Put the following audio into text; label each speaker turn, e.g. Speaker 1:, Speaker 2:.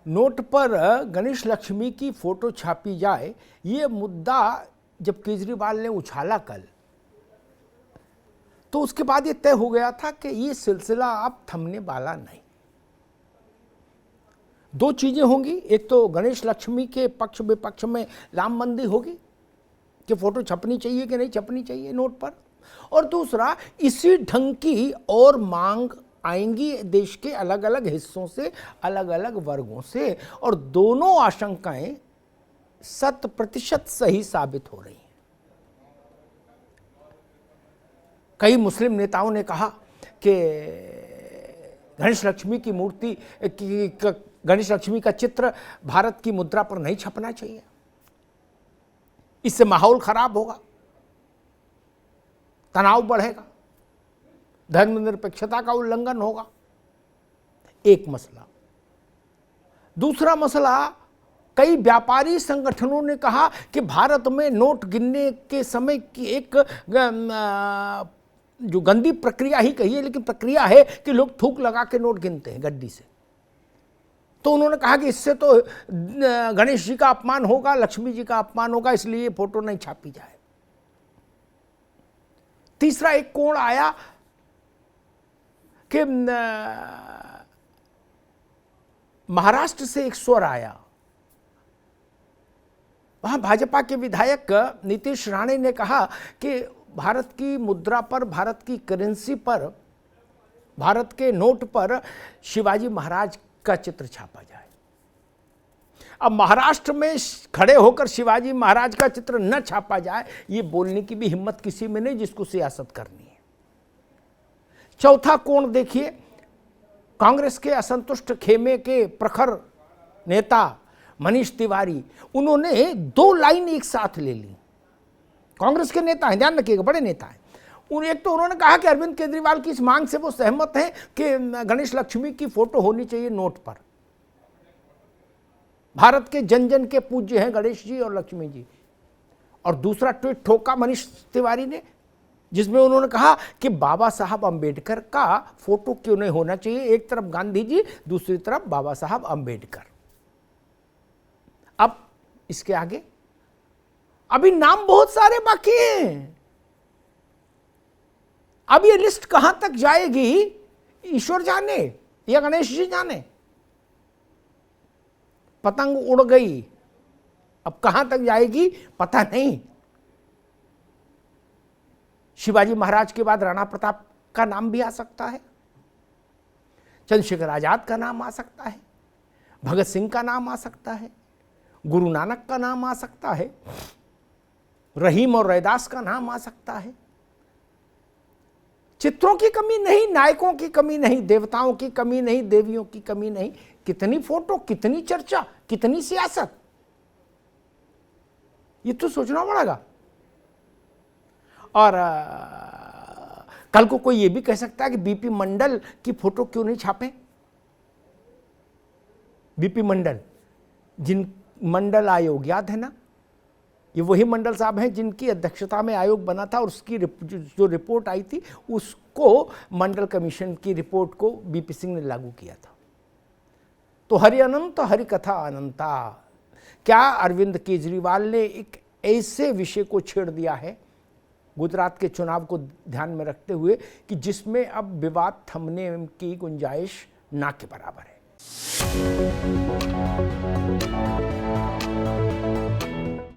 Speaker 1: Note पर गणेश लक्ष्मी की photo छापी जाए, ये मुद्दा जब केजरीवाल ने उछाला कल, तो उसके बाद ये तय हो गया था कि ये सिलसिला अब थमने वाला नहीं। दो चीजें होंगी, एक तो गणेश लक्ष्मी के पक्ष विपक्ष में लाम मंदी होगी कि फोटो छपनी चाहिए कि नहीं छपनी चाहिए नोट पर, और दूसरा इसी ढंग की और मांग आएंगी देश के अलग अलग हिस्सों से, अलग अलग वर्गों से, और दोनों आशंकाएं 100% सही साबित हो रही हैं। कई मुस्लिम नेताओं ने कहा कि गणेश लक्ष्मी की मूर्ति गणेश लक्ष्मी का चित्र भारत की मुद्रा पर नहीं छपना चाहिए, इससे माहौल खराब होगा, तनाव बढ़ेगा, धर्मनिरपेक्षता का उल्लंघन होगा। एक मसला। दूसरा मसला, कई व्यापारी संगठनों ने कहा कि भारत में नोट गिनने के समय की एक जो गंदी प्रक्रिया ही कही है, लेकिन प्रक्रिया है कि लोग थूक लगा के नोट गिनते हैं गड्डी से। तो उन्होंने कहा कि इससे तो गणेश जी का अपमान होगा, लक्ष्मी जी का अपमान होगा, इसलिए ये फोटो नहीं छापी जाए। तीसरा एक कोण आया कि महाराष्ट्र से एक स्वर आया, वहां भाजपा के विधायक नीतीश राणे ने कहा कि भारत की मुद्रा पर, भारत की करेंसी पर, भारत के नोट पर शिवाजी महाराज का चित्र छापा जाए। अब महाराष्ट्र में खड़े होकर शिवाजी महाराज का चित्र न छापा जाए, ये बोलने की भी हिम्मत किसी में नहीं जिसको सियासत करनी है। चौथा कोण देखिए, कांग्रेस के असंतुष्ट खेमे के प्रखर नेता मनीष तिवारी, उन्होंने दो लाइन एक साथ ले ली। कांग्रेस के नेता हैं, ध्यान रखिएगा, बड़े नेता हैं। एक तो उन्होंने कहा कि अरविंद केजरीवाल की इस मांग से वो सहमत हैं कि गणेश लक्ष्मी की फोटो होनी चाहिए नोट पर। भारत के जन जन के पूज्य हैं गणेश जी और लक्ष्मी जी। और दूसरा ट्वीट ठोका मनीष तिवारी ने, जिसमें उन्होंने कहा कि बाबा साहब अंबेडकर का फोटो क्यों नहीं होना चाहिए, एक तरफ गांधी जी, दूसरी तरफ बाबा साहब अंबेडकर। अब इसके आगे अभी नाम बहुत सारे बाकी हैं। अब ये लिस्ट कहां तक जाएगी ईश्वर जाने या गणेश जी जाने। पतंग उड़ गई, अब कहां तक जाएगी पता नहीं। शिवाजी महाराज के बाद राणा प्रताप का नाम भी आ सकता है, चंद्रशेखर आजाद का नाम आ सकता है, भगत सिंह का नाम आ सकता है, गुरु नानक का नाम आ सकता है, रहीम और रैदास का नाम आ सकता है। चित्रों की कमी नहीं, नायकों की कमी नहीं, देवताओं की कमी नहीं, देवियों की कमी नहीं। कितनी फोटो, कितनी चर्चा, कितनी सियासत, ये तो सोचना पड़ेगा। और कल को कोई ये भी कह सकता है कि बीपी मंडल की फोटो क्यों नहीं छापे। बीपी मंडल, जिन मंडल आयोग याद है ना, ये वही मंडल साहब हैं जिनकी अध्यक्षता में आयोग बना था, और उसकी जो रिपोर्ट आई थी उसको, मंडल कमीशन की रिपोर्ट को बीपी सिंह ने लागू किया था। तो हरि अनंत हरि कथा अनंता। क्या अरविंद केजरीवाल ने एक ऐसे विषय को छेड़ दिया है गुजरात के चुनाव को ध्यान में रखते हुए कि जिसमें अब विवाद थमने की गुंजाइश ना के बराबर है।